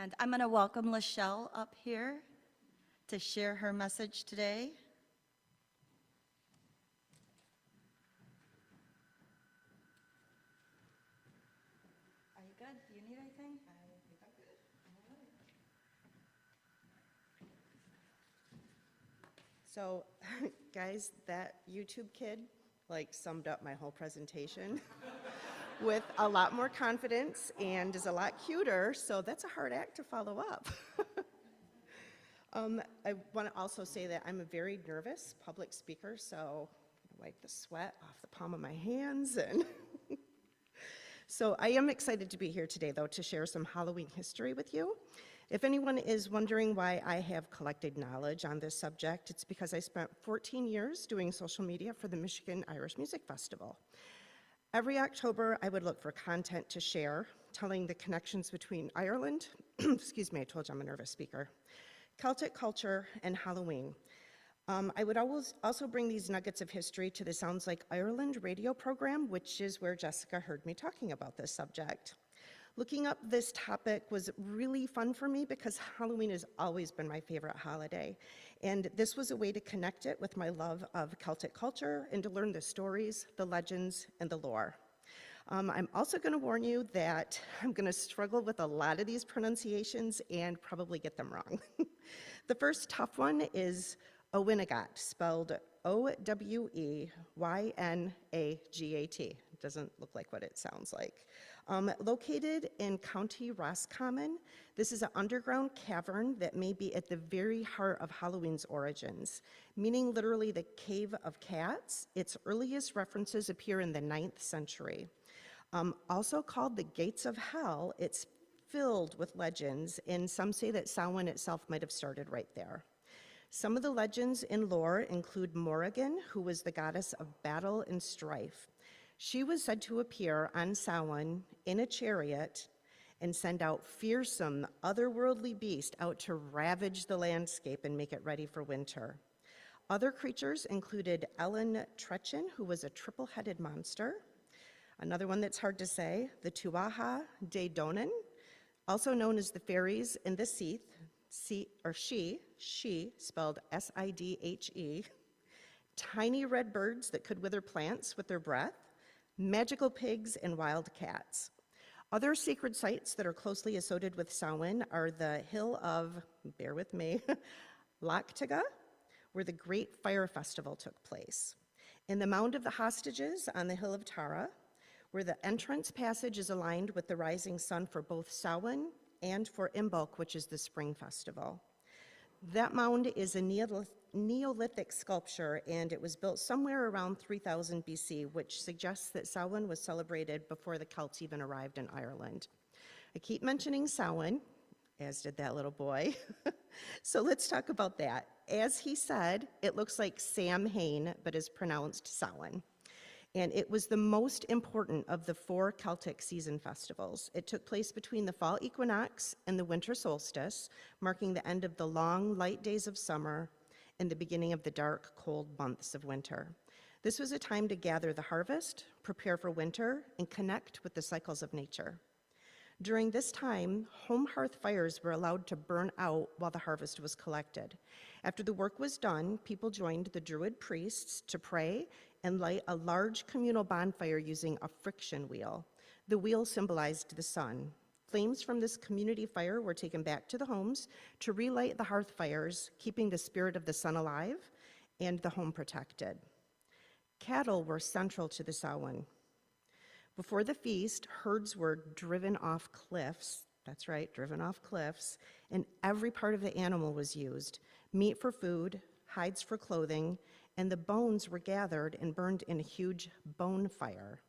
And I'm going to welcome LaShelle up here to share her message today. Are you good? Do you need anything? I think I'm good. So, guys, that YouTube kid summed up my whole presentation with a lot more confidence and is a lot cuter, so that's a hard act to follow up. I want to also say that I'm a very nervous public speaker, so I wipe the sweat off the palm of my hands. And so I am excited to be here today, though, to share some Halloween history with you. If anyone is wondering why I have collected knowledge on this subject, it's because I spent 14 years doing social media for the Michigan Irish Music Festival. Every October, I would look for content to share, telling the connections between Ireland, excuse me, I told you I'm a nervous speaker, Celtic culture, and Halloween. I would always also bring these nuggets of history to the Sounds Like Ireland radio program, which is where Jessica heard me talking about this subject. Looking up this topic was really fun for me because Halloween has always been my favorite holiday. And this was a way to connect it with my love of Celtic culture and to learn the stories, the legends, and the lore. I'm also going to warn you that I'm going to struggle with a lot of these pronunciations and probably get them wrong. The first tough one is Oweynagat, spelled Oweynagat. It doesn't look like what it sounds like. Located in County Roscommon, this is an underground cavern that may be at the very heart of Halloween's origins, meaning literally the cave of cats. Its earliest references appear in the 9th century. Also called the Gates of Hell, it's filled with legends, and some say that Samhain itself might have started right there. Some of the legends in lore include Morrigan, who was the goddess of battle and strife. She was said to appear on Samhain in a chariot and send out fearsome, otherworldly beasts out to ravage the landscape and make it ready for winter. Other creatures included Ellen Trechin, who was a triple-headed monster. Another one that's hard to say, the Tuatha De Donan, also known as the fairies in the Seath, she, spelled S-I-D-H-E, tiny red birds that could wither plants with their breath, magical pigs, and wild cats. Other sacred sites that are closely associated with Samhain are the hill of, bear with me, Lochtaga, where the Great Fire Festival took place, and the Mound of the Hostages on the hill of Tara, where the entrance passage is aligned with the rising sun for both Samhain and for Imbolc, which is the spring festival. That mound is a Neolithic sculpture, and it was built somewhere around 3000 BC, which suggests that Samhain was celebrated before the Celts even arrived in Ireland. I keep mentioning Samhain, as did that little boy. So let's talk about that. As he said, it looks like Samhain, but is pronounced Samhain. And it was the most important of the 4 Celtic season festivals. It took place between the fall equinox and the winter solstice, marking the end of the long, light days of summer and the beginning of the dark, cold months of winter. This was a time to gather the harvest, prepare for winter, and connect with the cycles of nature. During this time, home hearth fires were allowed to burn out while the harvest was collected. After the work was done, people joined the Druid priests to pray and light a large communal bonfire using a friction wheel. The wheel symbolized the sun. Flames from this community fire were taken back to the homes to relight the hearth fires, keeping the spirit of the sun alive and the home protected. Cattle were central to the Samhain. Before the feast, herds were driven off cliffs. That's right, driven off cliffs, and every part of the animal was used. Meat for food, hides for clothing, and the bones were gathered and burned in a huge bone fire,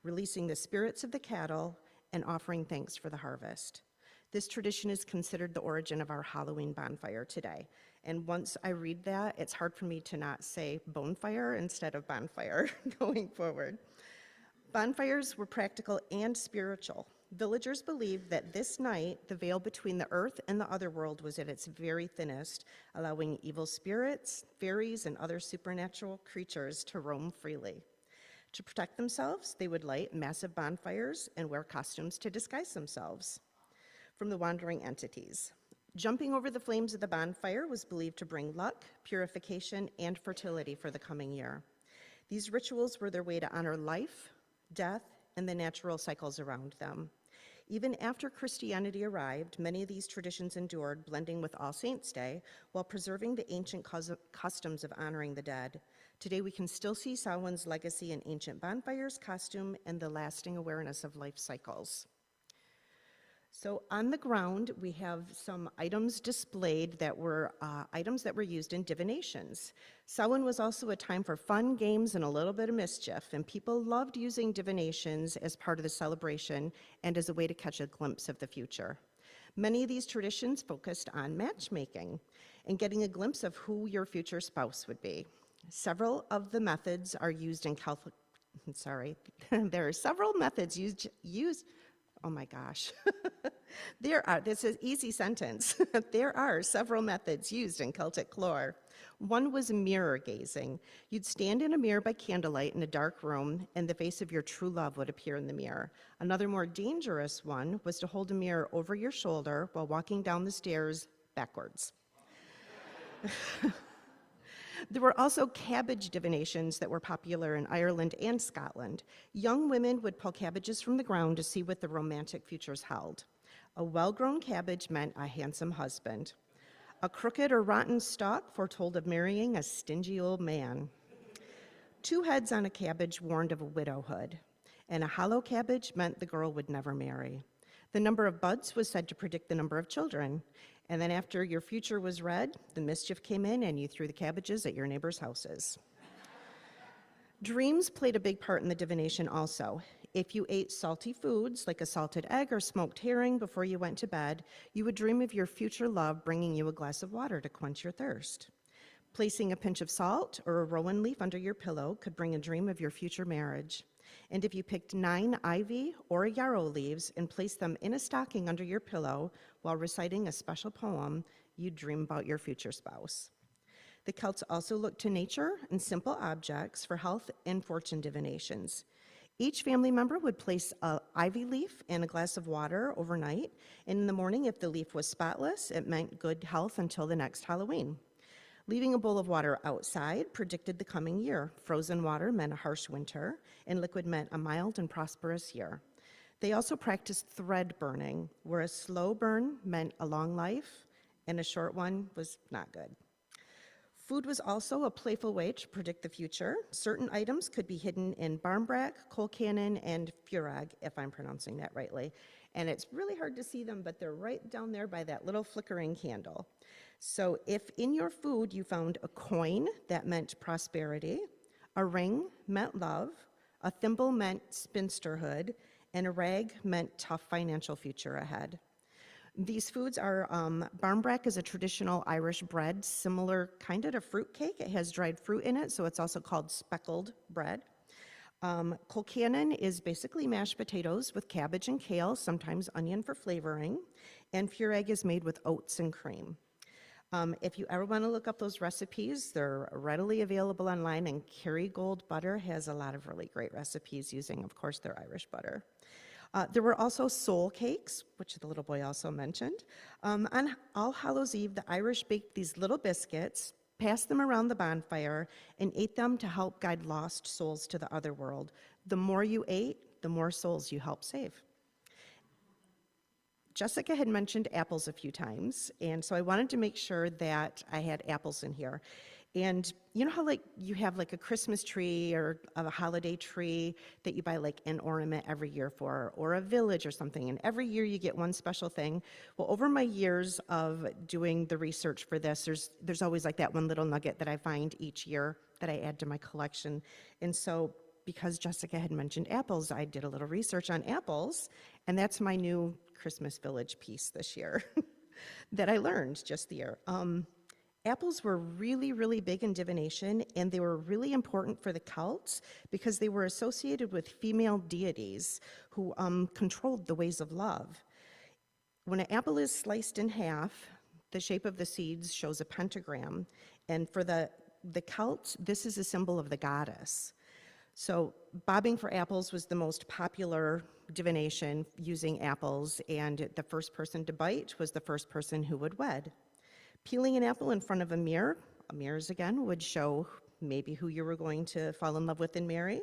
releasing the spirits of the cattle and offering thanks for the harvest. This tradition is considered the origin of our Halloween bonfire today. And once I read that, it's hard for me to not say bonfire instead of bonfire going forward. Bonfires were practical and spiritual. Villagers believed that this night, the veil between the earth and the other world was at its very thinnest, allowing evil spirits, fairies, and other supernatural creatures to roam freely. To protect themselves, they would light massive bonfires and wear costumes to disguise themselves. from the wandering entities. Jumping over the flames of the bonfire was believed to bring luck, purification, and fertility for the coming year. These rituals were their way to honor life, death, and the natural cycles around them. Even after Christianity arrived, many of these traditions endured, blending with All Saints' Day while preserving the ancient customs of honoring the dead. Today, we can still see Samhain's legacy in ancient bonfires, costume, and the lasting awareness of life cycles. So on the ground, we have some items displayed that were items that were used in divinations. Samhain was also a time for fun, games, and a little bit of mischief, and people loved using divinations as part of the celebration and as a way to catch a glimpse of the future. Many of these traditions focused on matchmaking and getting a glimpse of who your future spouse would be. Several of the methods are used in there are several methods used. Oh my gosh. This is an easy sentence. There are several methods used in Celtic lore. One was mirror gazing. You'd stand in a mirror by candlelight in a dark room, and the face of your true love would appear in the mirror. Another more dangerous one was to hold a mirror over your shoulder while walking down the stairs backwards. There were also cabbage divinations that were popular in Ireland and Scotland. Young women would pull cabbages from the ground to see what the romantic futures held. A well-grown cabbage meant a handsome husband. A crooked or rotten stalk foretold of marrying a stingy old man. 2 heads on a cabbage warned of a widowhood, and a hollow cabbage meant the girl would never marry. The number of buds was said to predict the number of children. And then after your future was read, the mischief came in and you threw the cabbages at your neighbors' houses. Dreams played a big part in the divination also. If you ate salty foods like a salted egg or smoked herring before you went to bed, you would dream of your future love bringing you a glass of water to quench your thirst. Placing a pinch of salt or a rowan leaf under your pillow could bring a dream of your future marriage. And if you picked 9 ivy or yarrow leaves and placed them in a stocking under your pillow while reciting a special poem, you'd dream about your future spouse. The Celts also looked to nature and simple objects for health and fortune divinations. Each family member would place an ivy leaf and a glass of water overnight, and in the morning, if the leaf was spotless, it meant good health until the next Halloween. Leaving a bowl of water outside predicted the coming year. Frozen water meant a harsh winter, and liquid meant a mild and prosperous year. They also practiced thread burning, where a slow burn meant a long life, and a short one was not good. Food was also a playful way to predict the future. Certain items could be hidden in barmbrack, colcannon, and furag, if I'm pronouncing that rightly. And it's really hard to see them, but they're right down there by that little flickering candle. So if in your food you found a coin, that meant prosperity, a ring meant love, a thimble meant spinsterhood, and a rag meant tough financial future ahead. These foods are, barmbrack is a traditional Irish bread, similar kind of to fruit cake. It has dried fruit in it, so it's also called speckled bread. Colcannon is basically mashed potatoes with cabbage and kale, sometimes onion for flavoring, and furag is made with oats and cream. If you ever want to look up those recipes, they're readily available online, and Kerrygold Butter has a lot of really great recipes using, of course, their Irish butter. There were also soul cakes, which the little boy also mentioned. On All Hallows Eve, the Irish baked these little biscuits, passed them around the bonfire, and ate them to help guide lost souls to the other world. The more you ate, the more souls you helped save. Jessica had mentioned apples a few times, and so I wanted to make sure that I had apples in here. And you know how like you have like a Christmas tree or a holiday tree that you buy like an ornament every year for, or a village or something, and every year you get one special thing? Well, over my years of doing the research for this, there's always like that one little nugget that I find each year that I add to my collection. And so because Jessica had mentioned apples, I did a little research on apples, and that's my new Christmas village piece this year that I learned just the year. Apples were really, really big in divination, and they were really important for the Celts because they were associated with female deities who controlled the ways of love. When an apple is sliced in half, the shape of the seeds shows a pentagram, and for the Celts, this is a symbol of the goddess. So bobbing for apples was the most popular divination using apples, and the first person to bite was the first person who would wed. Peeling an apple in front of a mirrors again would show maybe who you were going to fall in love with and marry.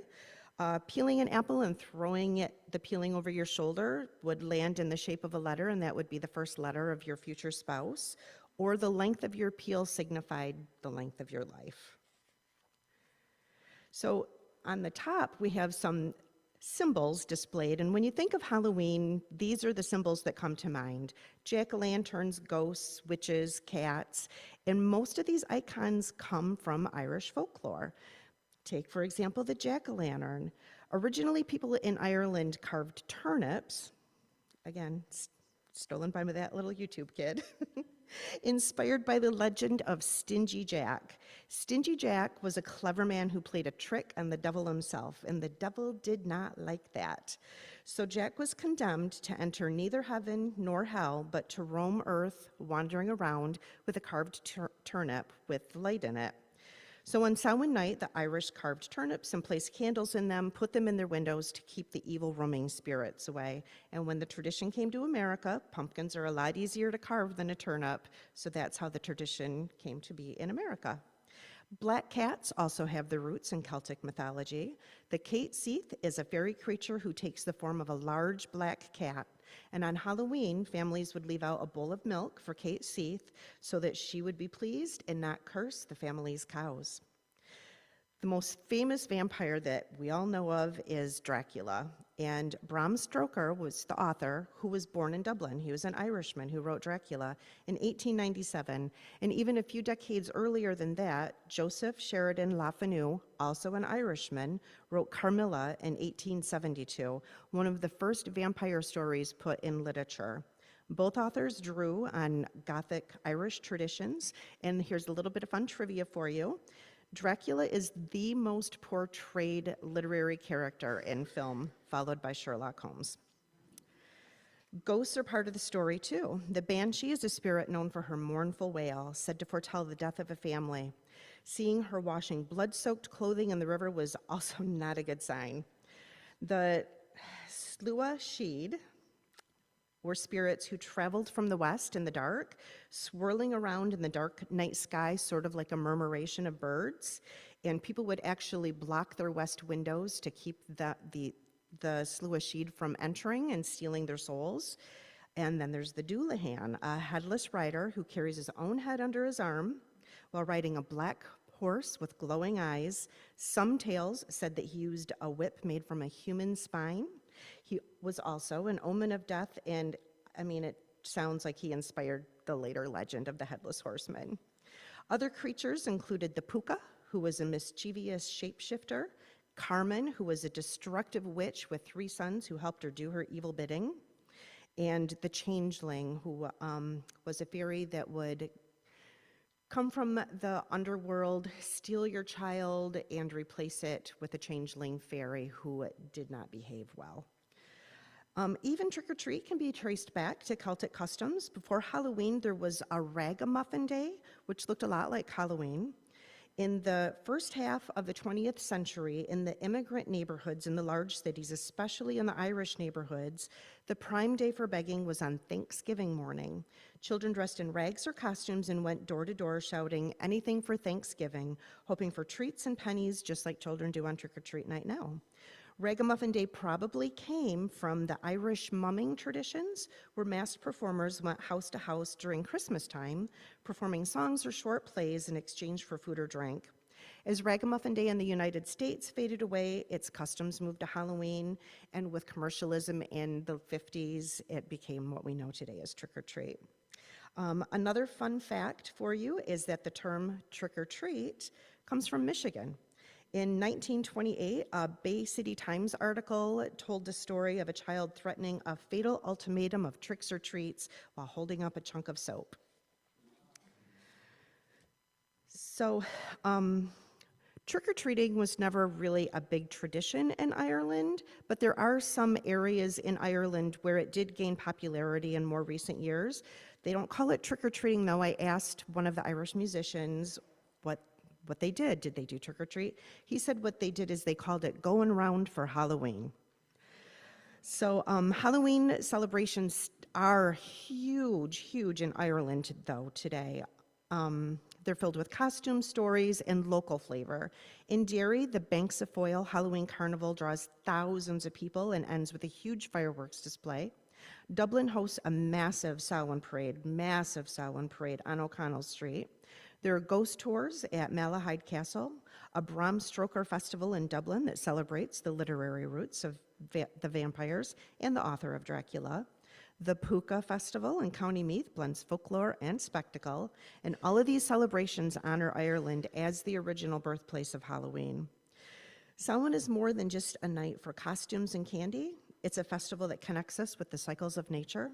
Peeling an apple and throwing the peeling over your shoulder would land in the shape of a letter, and that would be the first letter of your future spouse, or the length of your peel signified the length of your life. So on the top, we have some symbols displayed, and when you think of Halloween, these are the symbols that come to mind: jack-o'-lanterns, ghosts, witches, cats, and most of these icons come from Irish folklore. Take, for example, the jack-o'-lantern. Originally, people in Ireland carved turnips, again, stolen by that little YouTube kid, inspired by the legend of Stingy Jack. Stingy Jack was a clever man who played a trick on the devil himself, and the devil did not like that. So Jack was condemned to enter neither heaven nor hell, but to roam earth, wandering around with a carved turnip with light in it. So on Samhain night, the Irish carved turnips and placed candles in them, put them in their windows to keep the evil roaming spirits away. And when the tradition came to America, pumpkins are a lot easier to carve than a turnip, so that's how the tradition came to be in America. Black cats also have their roots in Celtic mythology. The Kate Seath is a fairy creature who takes the form of a large black cat. And on Halloween, families would leave out a bowl of milk for Kate Seath so that she would be pleased and not curse the family's cows. The most famous vampire that we all know of is Dracula, and Bram Stoker was the author, who was born in Dublin. He was an Irishman who wrote Dracula in 1897, and even a few decades earlier than that, Joseph Sheridan Le Fanu, also an Irishman, wrote Carmilla in 1872, one of the first vampire stories put in literature. Both authors drew on Gothic Irish traditions, and here's a little bit of fun trivia for you. Dracula is the most portrayed literary character in film, followed by Sherlock Holmes. Ghosts are part of the story, too. The banshee is a spirit known for her mournful wail, said to foretell the death of a family. Seeing her washing blood-soaked clothing in the river was also not a good sign. The Slua Sheed were spirits who traveled from the west in the dark, swirling around in the dark night sky, sort of like a murmuration of birds. And people would actually block their west windows to keep the Slua Sheed from entering and stealing their souls. And then there's the Doulahan, a headless rider who carries his own head under his arm while riding a black horse with glowing eyes. Some tales said that he used a whip made from a human spine. He was also an omen of death, and it sounds like he inspired the later legend of the Headless Horseman. Other creatures included the Puka, who was a mischievous shapeshifter, Carmen, who was a destructive witch with 3 sons who helped her do her evil bidding, and the Changeling, who was a fairy that would come from the underworld, steal your child, and replace it with a changeling fairy who did not behave well. Even trick-or-treat can be traced back to Celtic customs. Before Halloween, there was a ragamuffin day, which looked a lot like Halloween. In the first half of the 20th century, in the immigrant neighborhoods in the large cities, especially in the Irish neighborhoods, the prime day for begging was on Thanksgiving morning. Children dressed in rags or costumes and went door to door shouting anything for Thanksgiving, hoping for treats and pennies, just like children do on trick-or-treat night now. Ragamuffin Day probably came from the Irish mumming traditions, where masked performers went house to house during Christmas time, performing songs or short plays in exchange for food or drink. As Ragamuffin Day in the United States faded away, its customs moved to Halloween, and with commercialism in the 50s, it became what we know today as trick-or-treat. Another fun fact for you is that the term trick-or-treat comes from Michigan. In 1928, a Bay City Times article told the story of a child threatening a fatal ultimatum of tricks or treats while holding up a chunk of soap. So, trick-or-treating was never really a big tradition in Ireland, but there are some areas in Ireland where it did gain popularity in more recent years. They don't call it trick-or-treating, though. I asked one of the Irish musicians what they did. Did they do trick or treat? He said what they did is they called it going round for Halloween. So Halloween celebrations are huge in Ireland, though, today. They're filled with costumes, stories, and local flavor. In Derry, the Banks of Foyle Halloween Carnival draws thousands of people and ends with a huge fireworks display. Dublin hosts a massive Samhain parade on O'Connell Street. There are ghost tours at Malahide Castle, a Bram Stoker festival in Dublin that celebrates the literary roots of the vampires and the author of Dracula. The Puka Festival in County Meath blends folklore and spectacle, and all of these celebrations honor Ireland as the original birthplace of Halloween. Samhain is more than just a night for costumes and candy. It's a festival that connects us with the cycles of nature,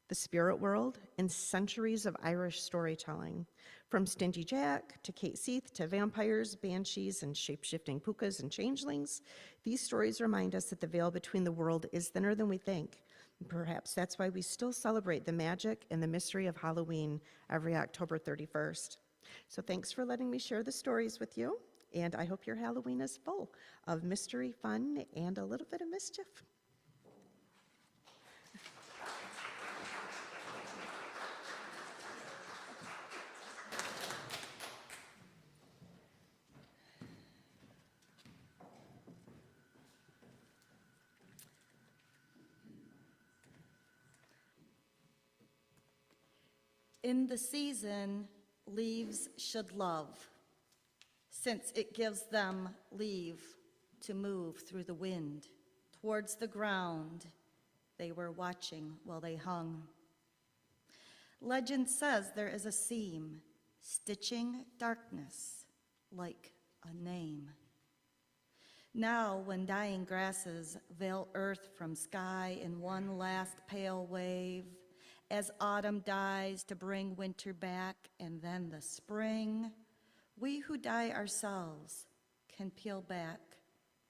the spirit world, and centuries of Irish storytelling. From Stingy Jack to Kate Seath to vampires, banshees, and shape-shifting pukas and changelings, these stories remind us that the veil between the world is thinner than we think. Perhaps that's why we still celebrate the magic and the mystery of Halloween every October 31st. So thanks for letting me share the stories with you, and I hope your Halloween is full of mystery, fun, and a little bit of mischief. In the season, leaves should love, since it gives them leave to move through the wind towards the ground they were watching while they hung. Legend says there is a seam stitching darkness like a name. Now, when dying grasses veil earth from sky in one last pale wave, as autumn dies to bring winter back and then the spring, we who die ourselves can peel back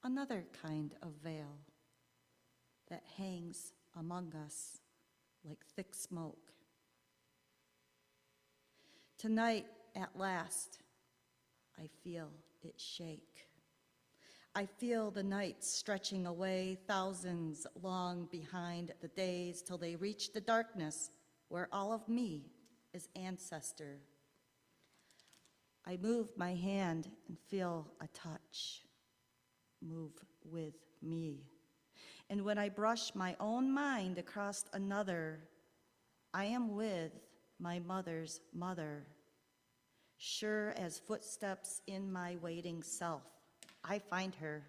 another kind of veil that hangs among us like thick smoke. Tonight, at last, I feel it shake. I feel the nights stretching away, thousands long behind the days, till they reach the darkness where all of me is ancestor. I move my hand and feel a touch move with me. And when I brush my own mind across another, I am with my mother's mother. Sure as footsteps in my waiting self, I find her,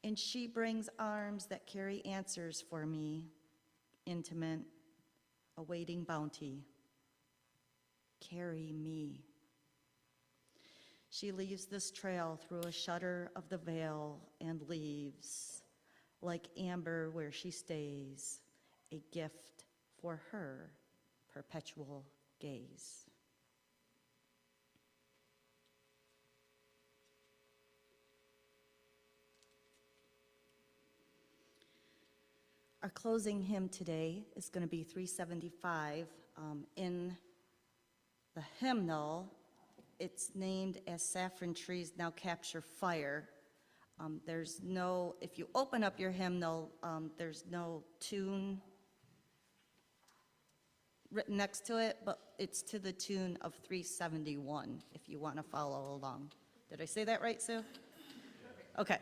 and she brings arms that carry answers for me, intimate, awaiting bounty. Carry me. She leaves this trail through a shutter of the veil and leaves, like amber where she stays, a gift for her perpetual gaze. Our closing hymn today is going to be 375. In the hymnal, it's named as Saffron Trees Now Capture Fire. There's no, if you open up your hymnal, there's no tune written next to it, but it's to the tune of 371, if you want to follow along. Did I say that right, Sue? Okay.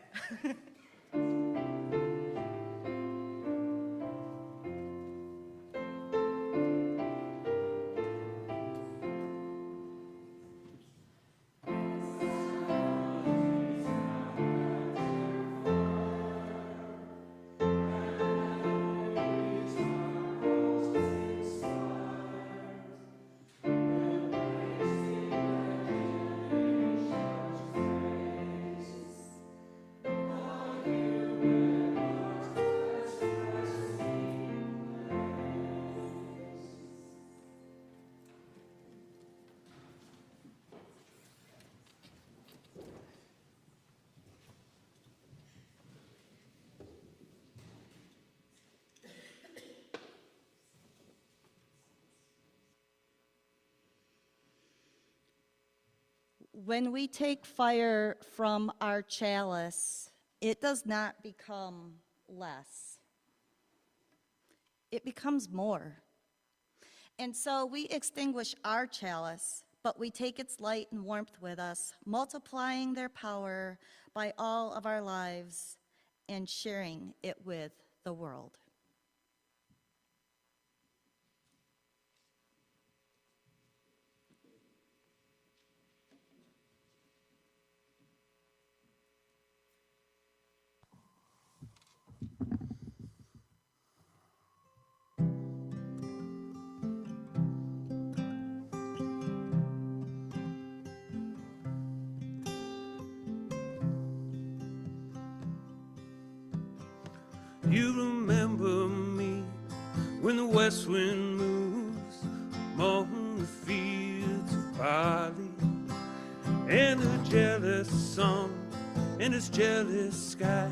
When we take fire from our chalice, it does not become less. It becomes more. And so we extinguish our chalice, but we take its light and warmth with us, multiplying their power by all of our lives and sharing it with the world. You remember me when the west wind moves among the fields of barley, and the jealous sun and its jealous sky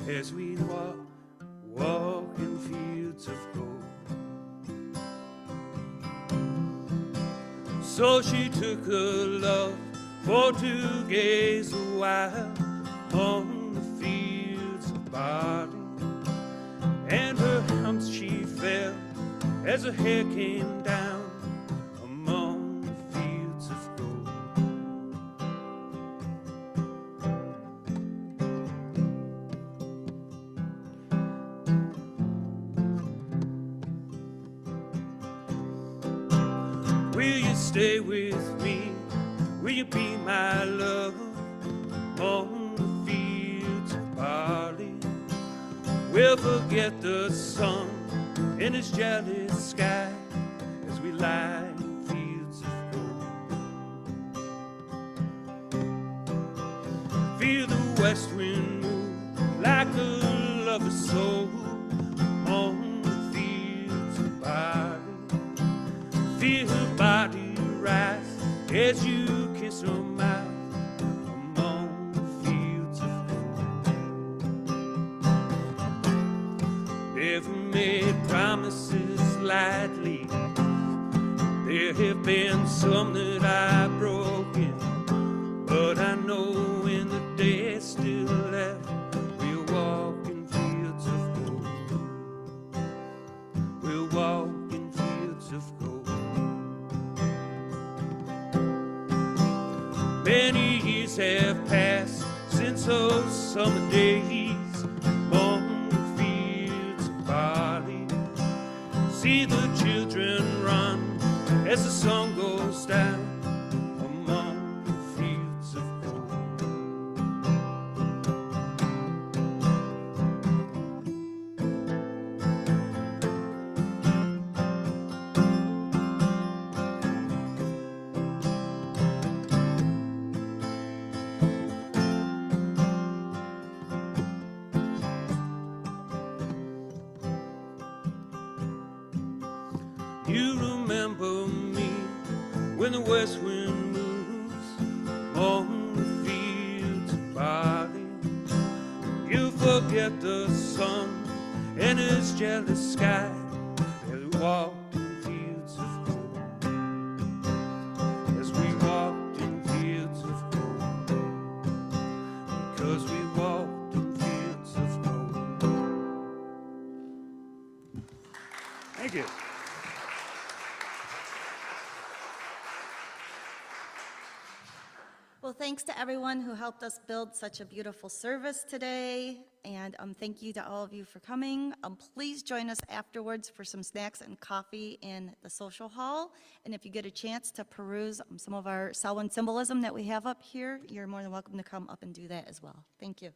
as we walk in fields of gold. So she took her love for to gaze a while on the fields of barley, and her humps she fell as her hair came down among the fields of gold. Will you stay with me? Will you be my love among the fields of barley? We'll forget the sun in its jealous sky as we lie in fields of gold. Feel the west wind move like a lover's soul on the fields of barley. Feel her body rise as you kiss her mouth. Never made promises lightly. There have been some that I've broken, but I know when the day is still left, we'll walk in fields of gold. We'll walk in fields of gold. Many years have passed since those summer days. See the children run as the sun goes down among the fields of gold. You remember me when the west wind moves on the fields of barley. You forget the sun and its jealous sky as we walked in fields of gold. As we walked in fields of gold. Because we walked in fields of gold. Thank you. Well, thanks to everyone who helped us build such a beautiful service today, and thank you to all of you for coming. Please join us afterwards for some snacks and coffee in the social hall, and if you get a chance to peruse some of our Samhain symbolism that we have up here, you're more than welcome to come up and do that as well. Thank you.